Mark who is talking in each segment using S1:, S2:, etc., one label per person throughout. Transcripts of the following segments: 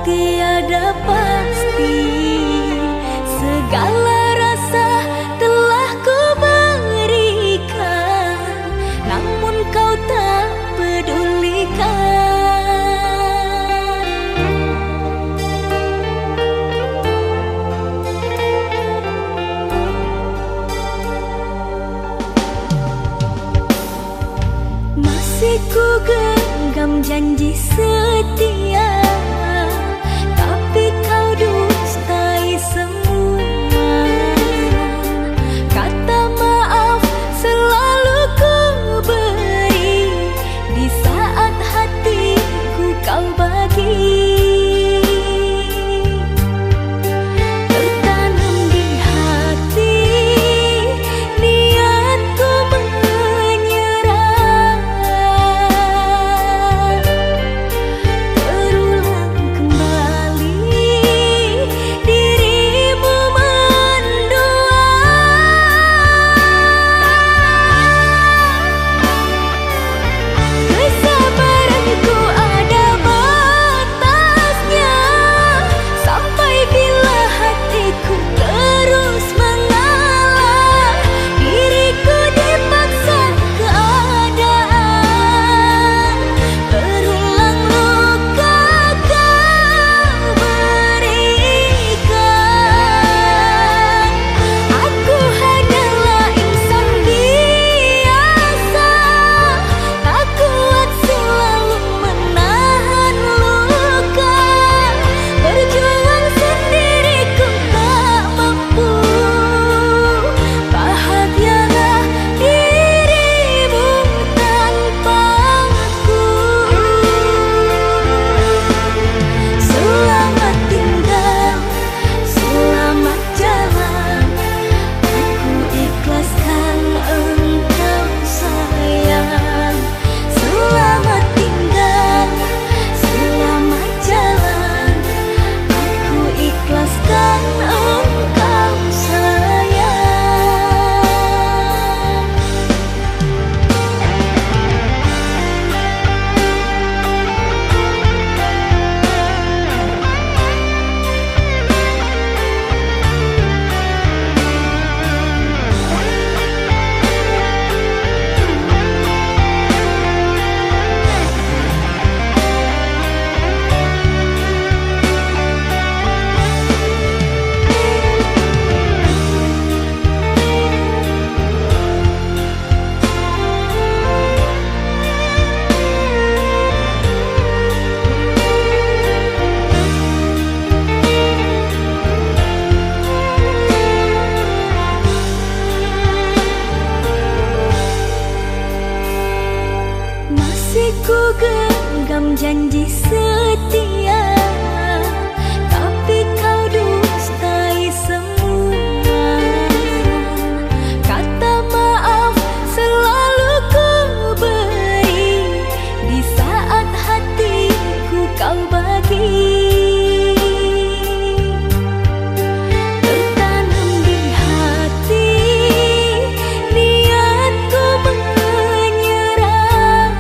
S1: tiada pasti. Segala rasa telah ku berikan, namun kau tak pedulikan. Masih ku genggam janji setia, tapi kau dustai semua. Kata maaf selalu ku beri, di saat hatiku kau bagi. Tertanam di hati niatku menyerah. Terulang kembali dirimu mendua. Kesabaranku ada batasnya, sampai bila hatiku terus mengalah. Diriku dipaksa keadaan, berulang luka kau berikan. Aku hanyalah insan biasa, tak kuat selalu menahan luka. Berjuang sendiriku tak mampu, bahagialah dirimu tanpaku. Selamat tinggal, selamat jalan, aku ikhlaskan engkau sayang. Selamat tinggal, selamat jalan, aku ikhlaskan engkau sayang. Masih ku genggam janji setia, tapi kau dustai semua. Kata maaf selalu ku beri, di saat hatiku kau bagi. Tertanam di hati niatku menyerah.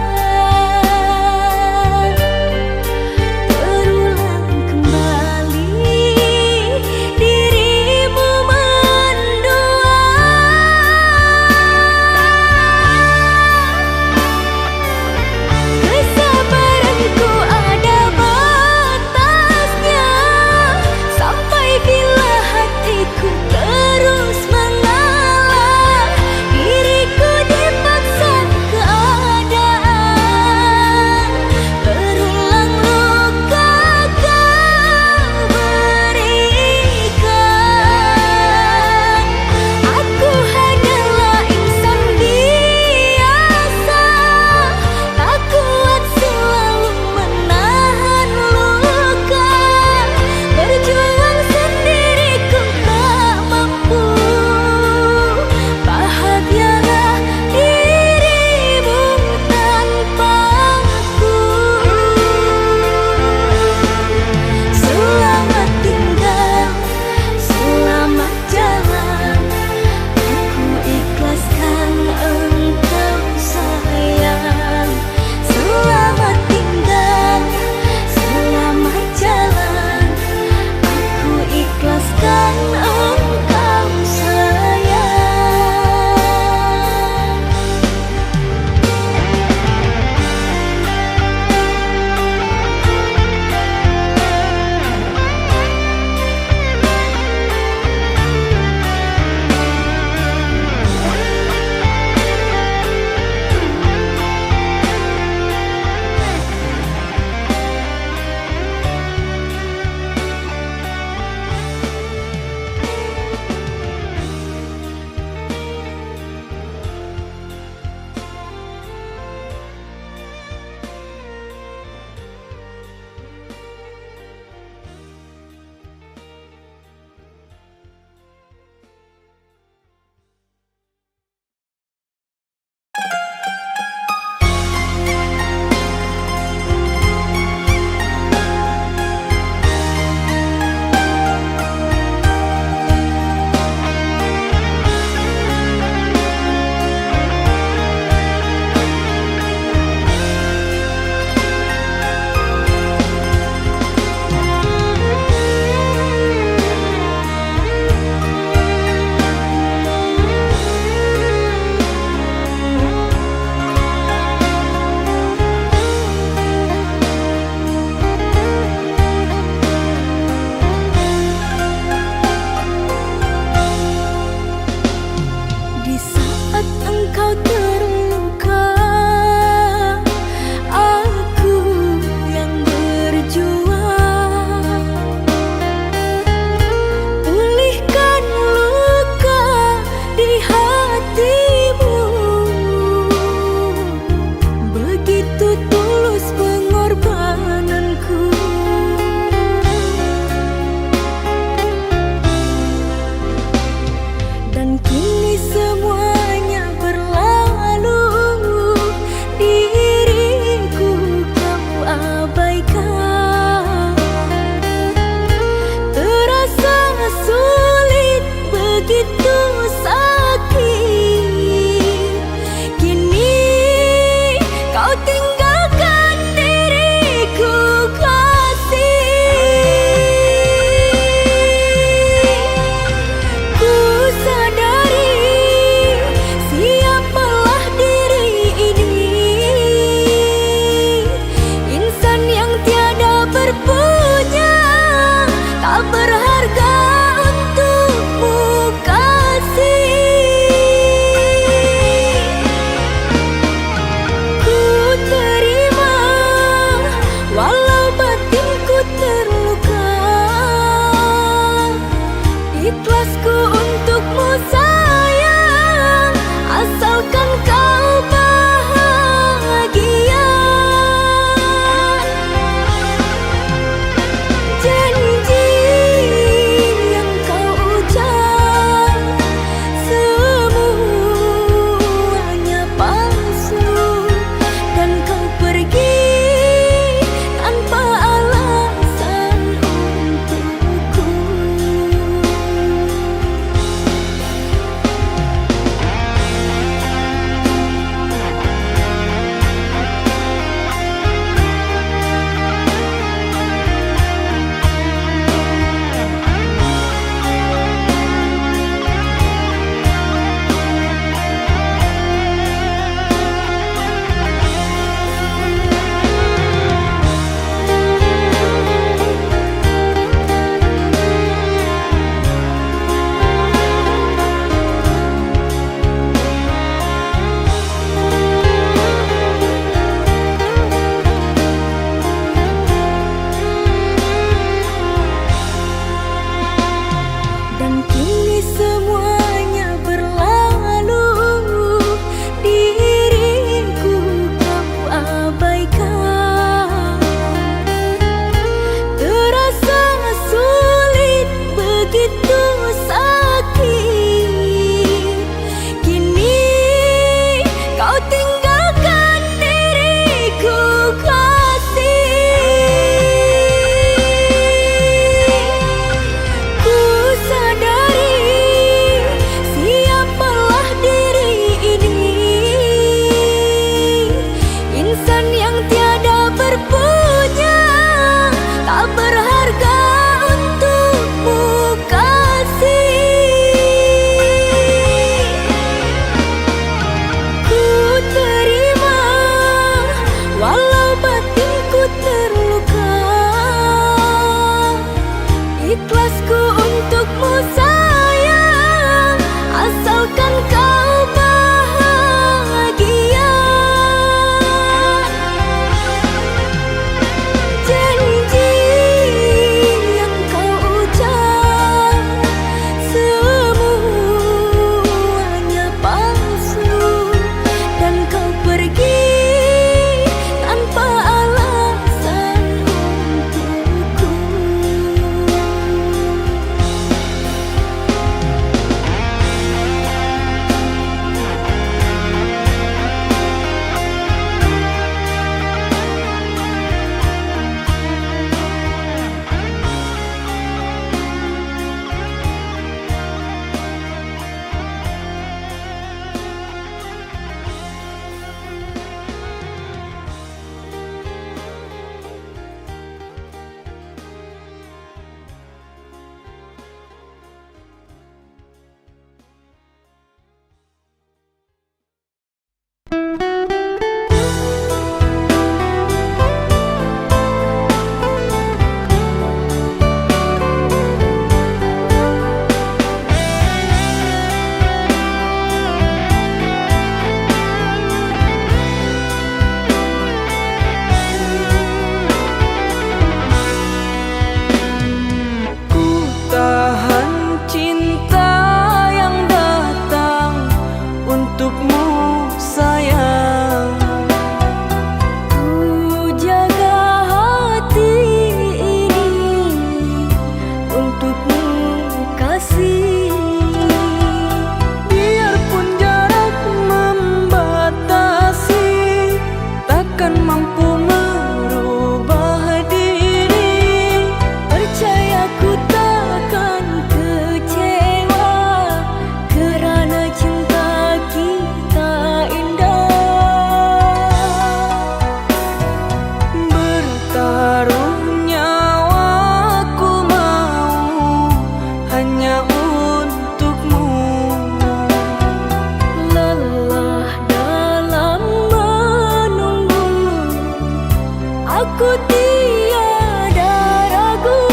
S1: aku tiada ragu.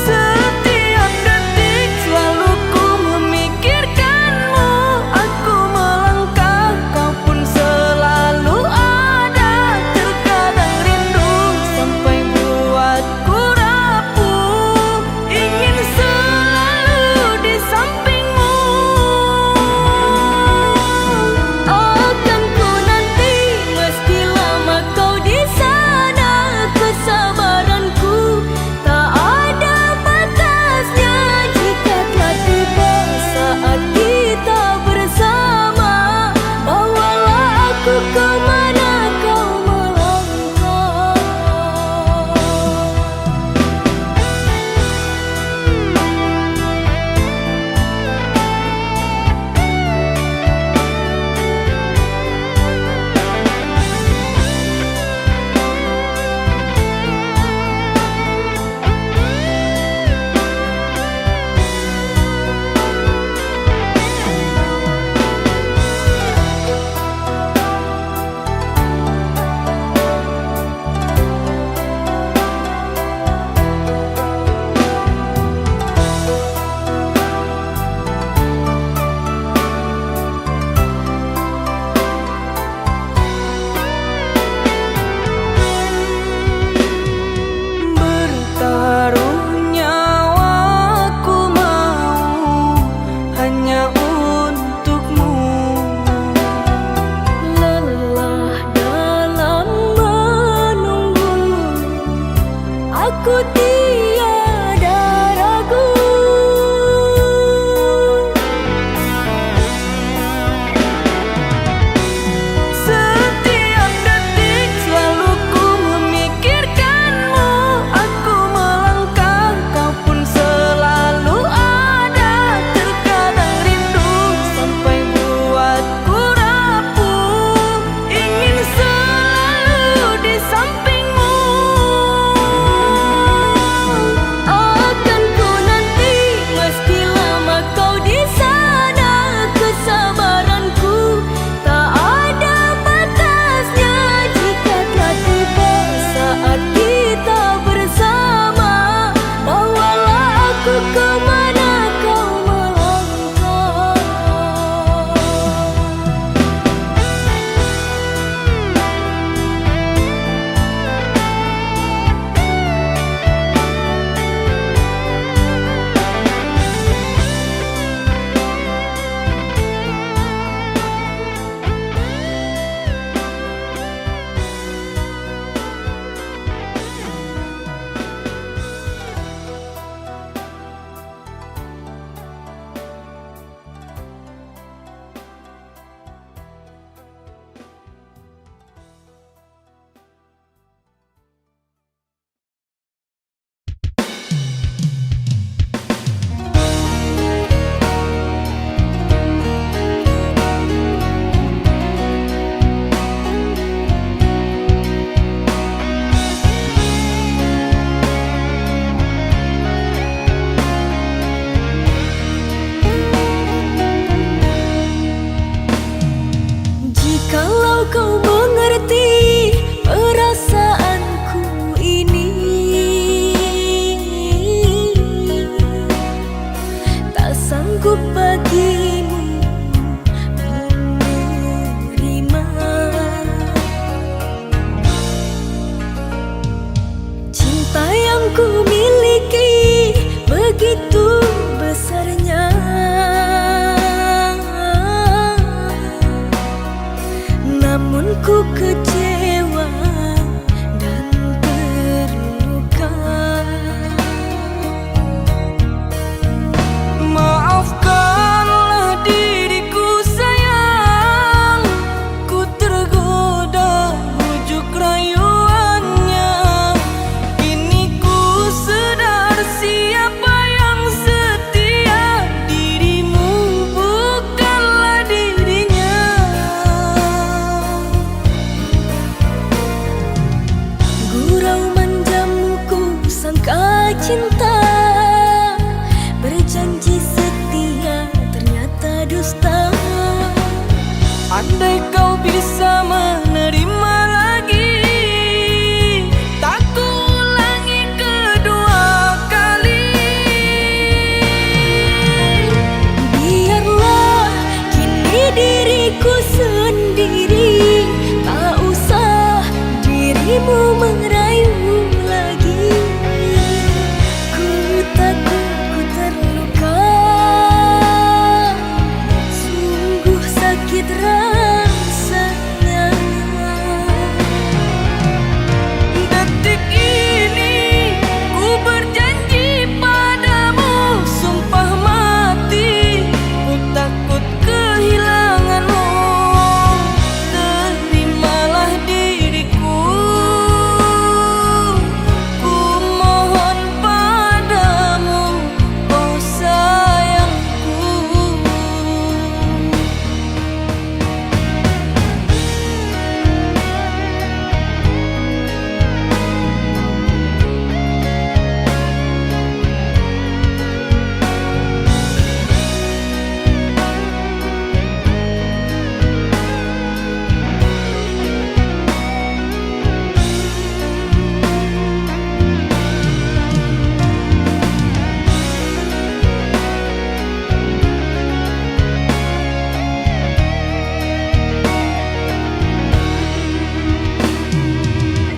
S1: Setiap detik selalu ku memikirkanmu. Aku melangkah, kau pun selalu ada. Terkadang rindu sampai buatku rapuh, ingin selalu di sampingmu. Akan ku nanti meski lama kau di sana. Kesabaranku tak ada batasnya. Jika telah tiba saat kita bersama, bawalah aku kemana kau melangkah. Bertaruh nyawaku mau hanya untukmu. Lelah dalam menunggu, aku tiada ragu. Setiap detik selalu ku memikirkanmu. Aku melangkah, kau pun selalu ada. Terkadang rindu sampai buatku rapuh, ingin selalu di sampingmu. Akan ku nanti meski lama kau di sana. Kesabaranku tak ada batasnya. Jika telah tiba saat kita bersama, bawalah aku kemana kau melangkah. Jikalau kau mengerti perasaanku ini, tak sanggup bagimu menerima. Cinta yang ku miliki begitu besarnya, namun ku kecewa dan terluka. Maafkanlah diriku sayang, ku tergoda bujuk rayuannya. Kini ku sadar siapa yang setia, dirimu bukanlah dirinya. cinta, berjanji setia ternyata dusta. Andai kau bisa menerima lagi, tak kuulangi kedua kali.
S2: Biarlah kini diriku sendiri, tak usah dirimu merayu lagi. Ku takut ku terluka, sungguh sakit rasanya.
S1: Detik ini ku berjanji padamu, sumpah mati, ku takut kehilanganmu. Terimalah diriku, ku mohon padamu, oh sayangku.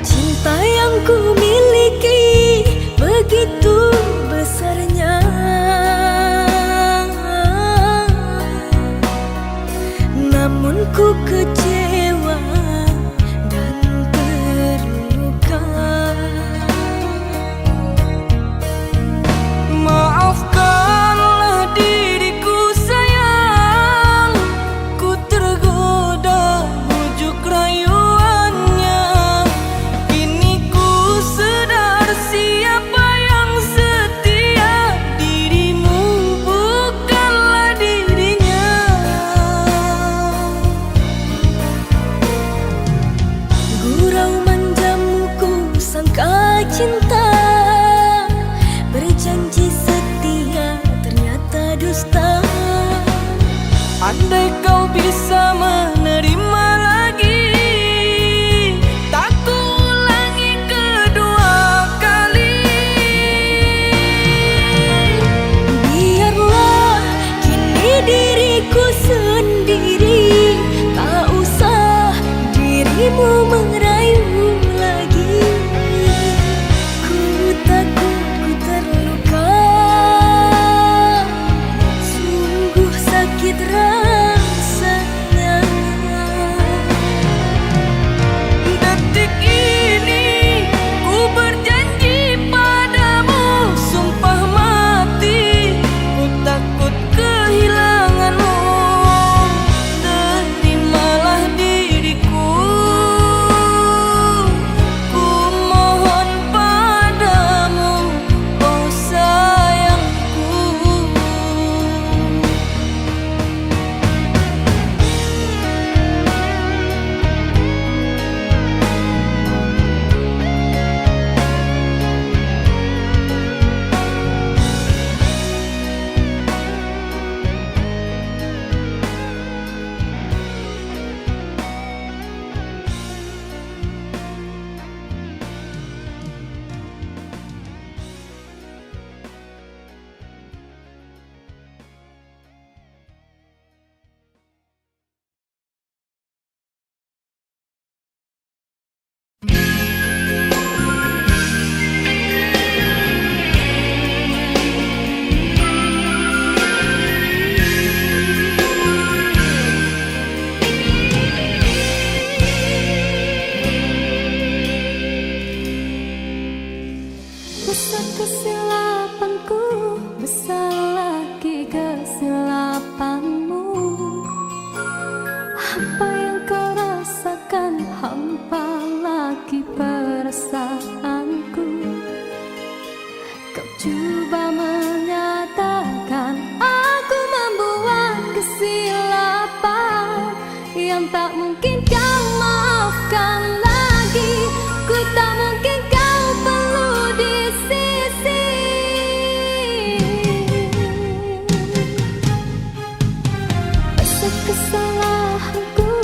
S2: Cinta yang ku miliki begitu besarnya, namun ku kecewa dan terluka.
S1: Maafkanlah diriku sayang, ku tergoda bujuk rayuannya. Kini ku sadar siapa yang setia, dirimu bukanlah dirinya.
S2: Gurau manjamu ku sangka cinta, berjanji setia ternyata dusta.
S1: Andai kau bisa menerima lagi, tak kuulangi kedua kali.
S2: Biarlah kini diriku sendiri, tak usah dirimu merayu lagi. Ku takut ku terluka, sungguh sakit rasanya.
S1: Detik ini ku berjanji padamu, sumpah mati, ku takut kehilanganmu. Terimalah diriku, ku mohon padamu, oh sayangku.
S2: Besar kesilapanku, besar lagi kesilapanmu. Apa yang kau rasakan, hampa lagi perasaanku. Kau coba menyatakan aku membuat kesilapan yang tak mungkin kau maafkan lagi. Ku tak mungkin kau perlu di sisi. Besar kesalahanku,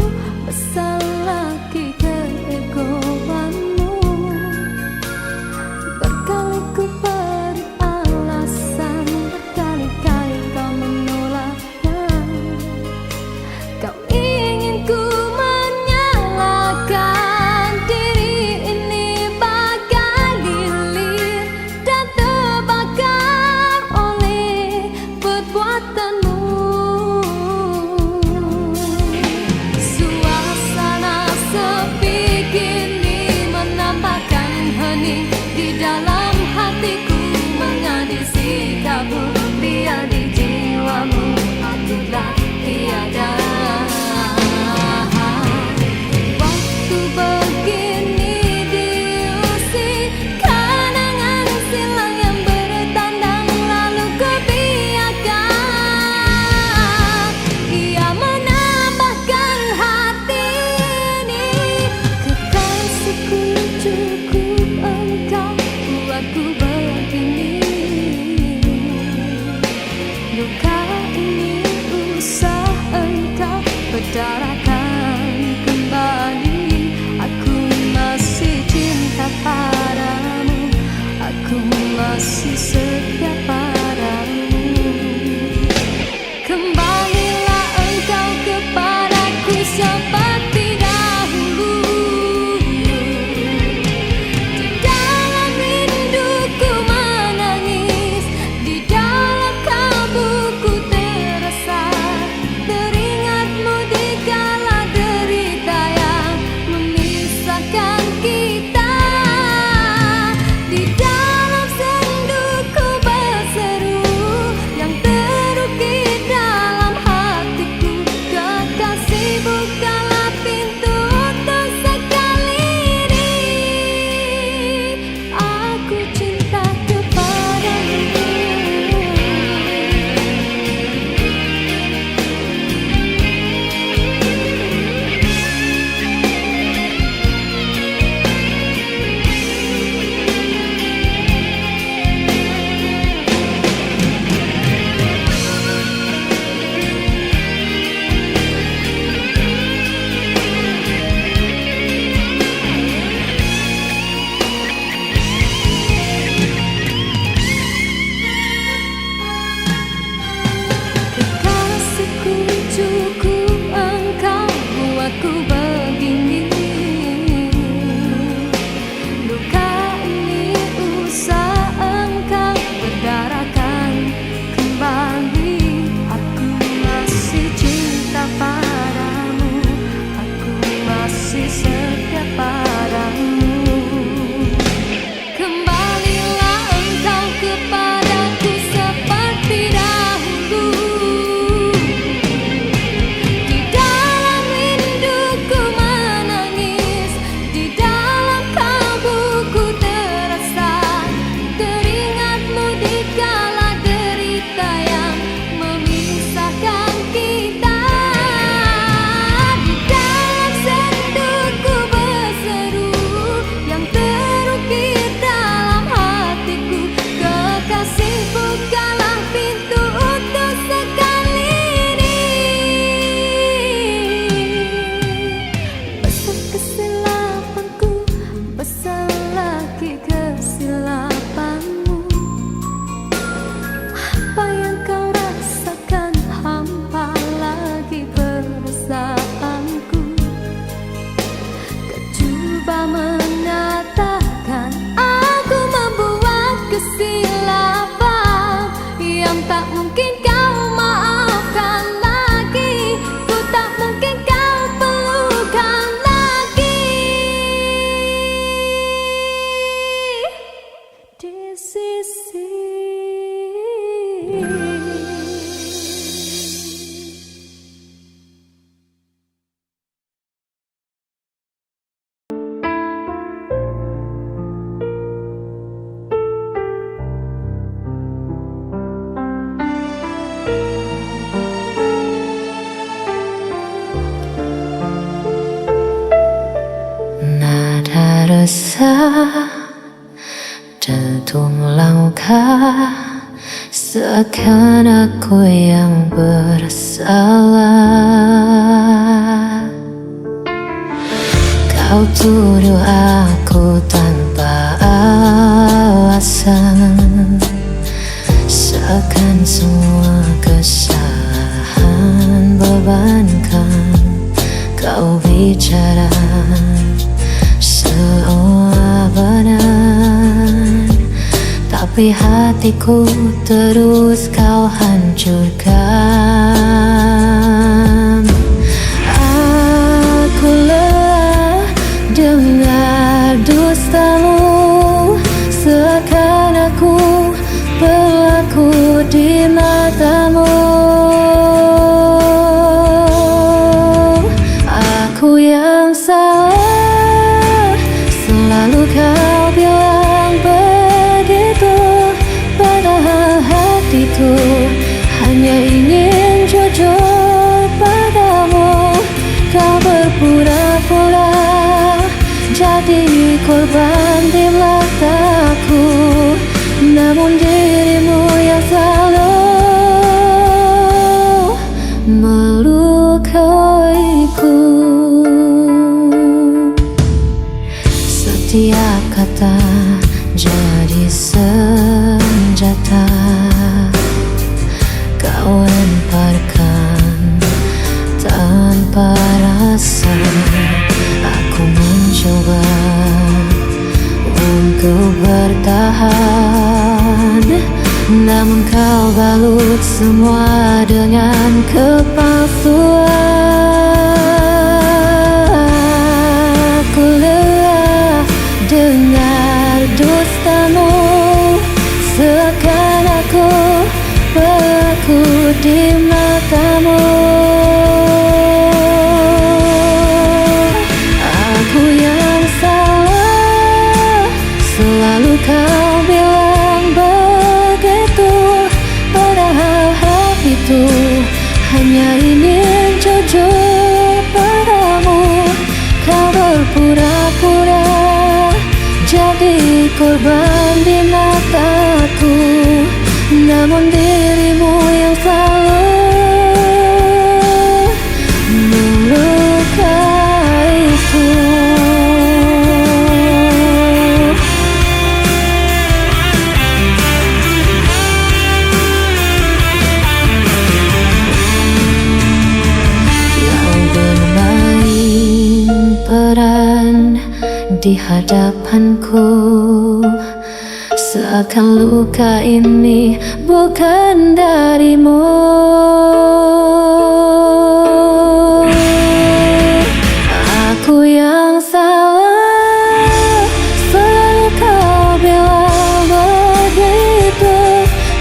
S3: cinta jantung langkah, seakan aku yang bersalah. Kau tuduh aku tanpa alasan, seakan semua kesalahan bebankan. Kau bicara seolah benar, tapi hatiku terus kau hancurkan. Aku lelah dengar dustamu, seakan aku berlaku di matamu. Aku yang salah, selalu kau bilang begitu, padahal hatiku hanya ingin jujur padamu. Kau berpura-pura jadi korban di mataku, namun dirimu yang selalu melukaiku. Setiap kata jadi senjata, kau lemparkan tanpa rasa. Aku mencoba untuk bertahan, namun kau balut semua dengan kepalsuan. Aku lelah dengar dustamu, seakan aku berlaku di matamu. Aku yang salah, selalu kau bilang begitu, padahal hatiku hanya ingin jujur padamu. Kau berpura-pura jadi korban di mataku, namun dirimu yang selalu melukaiku. Kau bermain peran di hadapanku, seakan luka ini bukan darimu. Aku yang salah, selalu kau bilang begitu,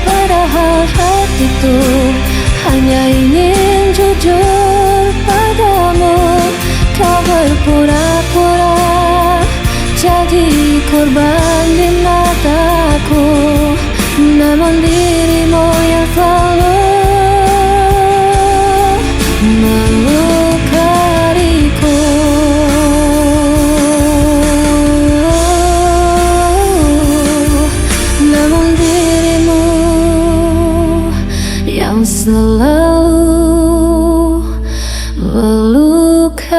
S3: padahal hatiku hanya ingin jujur padamu. Kau berpura-pura jadi korban di mataku, namun dirimu yang selalu melukaiku. Namun dirimu yang selalu melukaiku.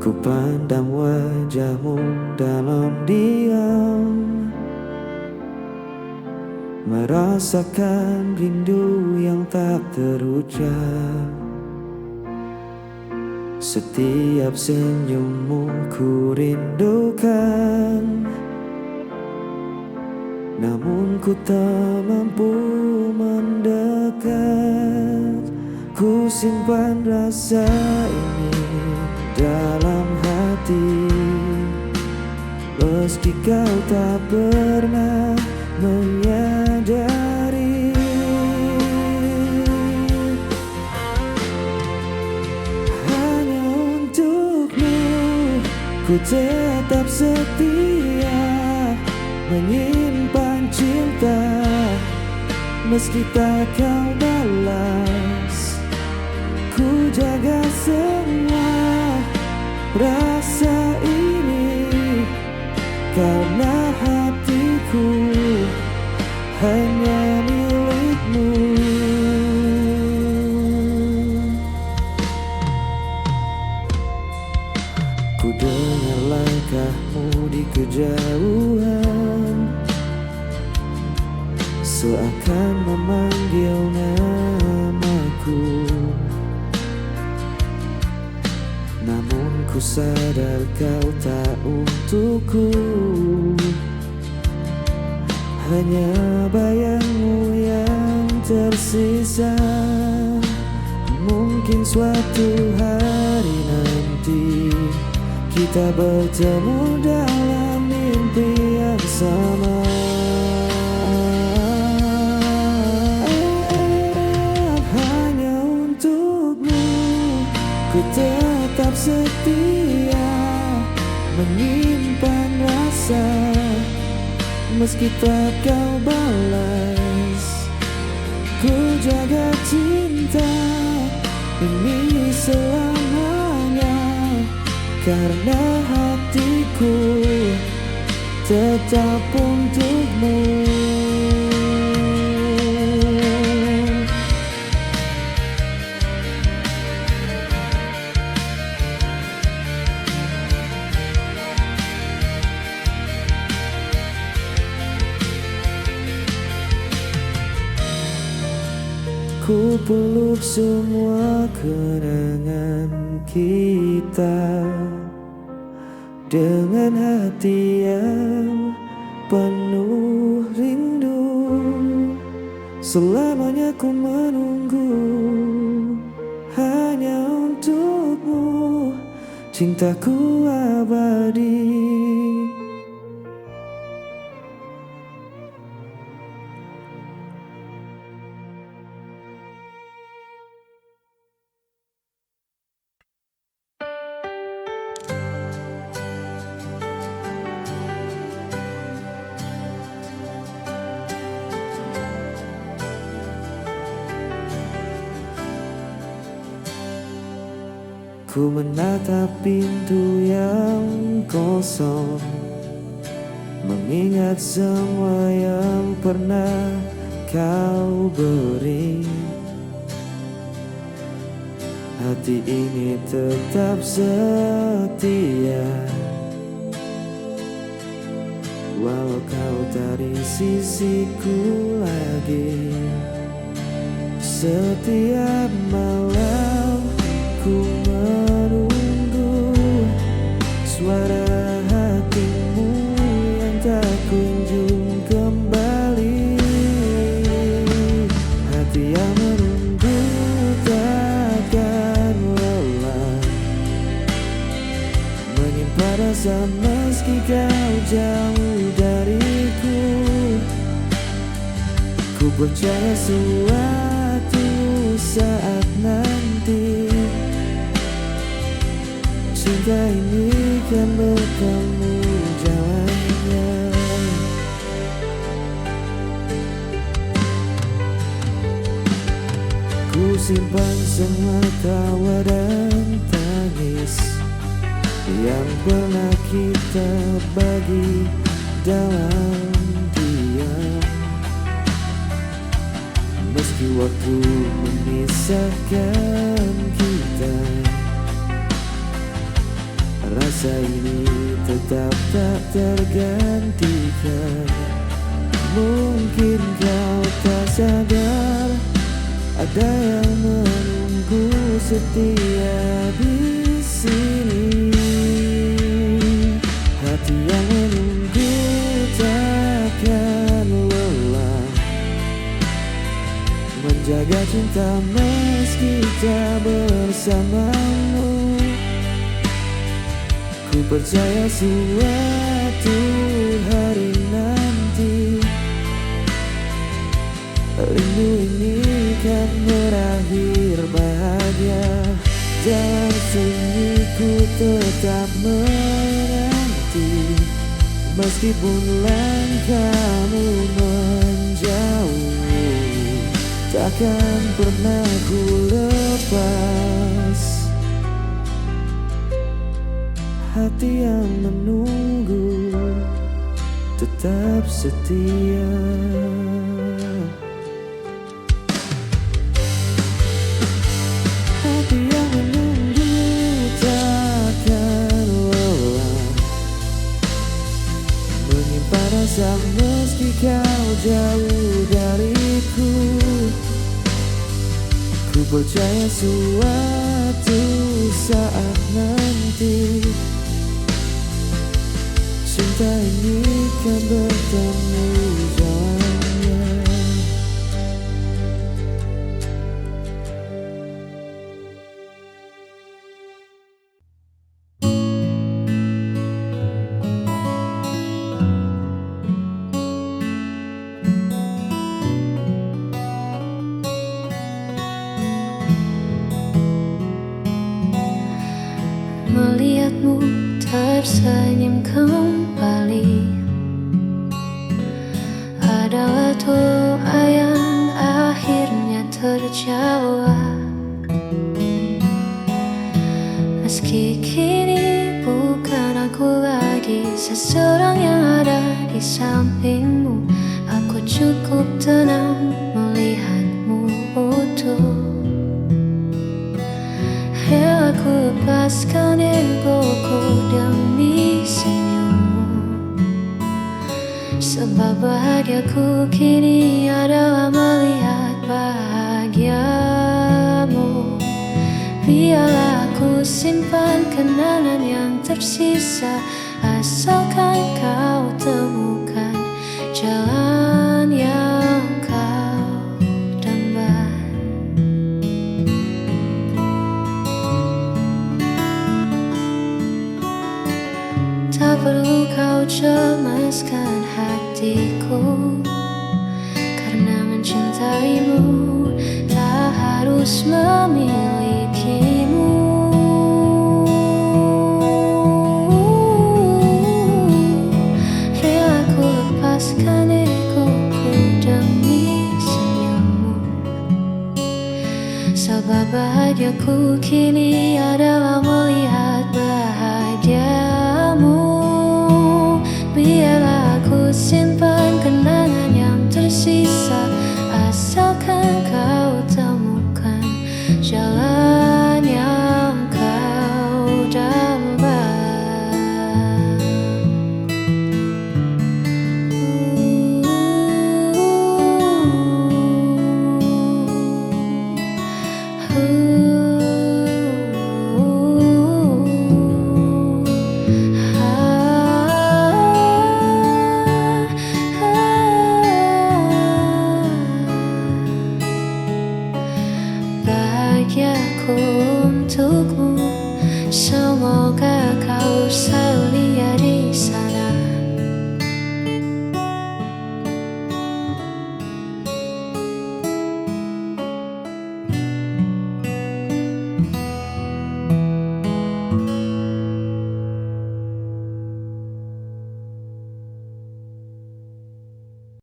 S4: Ku pandang wajahmu dalam diam, merasakan rindu yang tak terucap. Setiap senyummu ku rindukan, namun ku tak mampu mendekat. Ku simpan rasa ini dalam hati, meski kau tak pernah menyadari. Hanya untukmu ku tetap setia, menyimpan cinta meski tak kau balas. Ku jaga semua rasa ini karena hatiku hanya milikmu. Ku dengar langkahmu di kejauhan, seakan memanggil namaku. Namun ku sadar kau tak untukku, hanya bayangmu yang tersisa. Mungkin suatu hari nanti kita bertemu dalam mimpi yang sama. Hanya untukmu ku tetap setia, menyimpan rasa meski tak kau balas. Ku jaga cinta ini selamanya karena hatiku tetap untukmu. Ku peluk semua kenangan kita dengan hati yang penuh rindu. Selamanya ku menunggu hanya untukmu, cintaku abadi. Ku menatap pintu yang kosong, mengingat semua yang pernah kau beri. Hati ini tetap setia, walau kau tak di sisiku lagi. Setiap malam ku menunggu suara hatimu yang tak kunjung kembali. Hati yang menunggu takkan lelah, menyimpan rasa meski kau jauh dariku. Ku percaya suatu saat nanti cinta ini kan bertemu jalannya. Ku simpan semua tawa dan tangis yang pernah kita bagi dalam diam. Meski waktu memisahkan kita, rasa ini tetap tak tergantikan. Mungkin kau tak sadar, ada yang menunggu setia di sini. Hati yang menunggu takkan cinta meski tak bersamamu. Ku percaya suatu hari nanti rindu ini kan berakhir bahagia. Dalam sunyi ku tetap menanti, meskipun langkahmu menjauh, takkan pernah ku lepas hati yang menunggu, tetap setia. Hati yang menunggu takkan lelah, menyimpan rasa meski kau jauh dariku. Ku percaya suatu saat nanti cinta ini kan bertemu jalannya.
S3: Melihatmu tersenyum kembali adalah doa yang akhirnya terjawab. Meski kini bukan aku lagi seseorang yang ada di sampingmu, aku cukup tenang melihatmu utuh. Ya, aku lepaskan egoku demi senyummu, sebab bahagiaku kini adalah melihat bahagiamu. Biarlah aku simpan kenangan yang tersisa, asalkan kau temukan jalan yang kau dambakan. Tak perlu kau cemaskan hatiku, karena mencintaimu tak harus memilikimu. Rela ku lepaskan egoku demi senyummu, sebab bahagiaku kini adalah melihat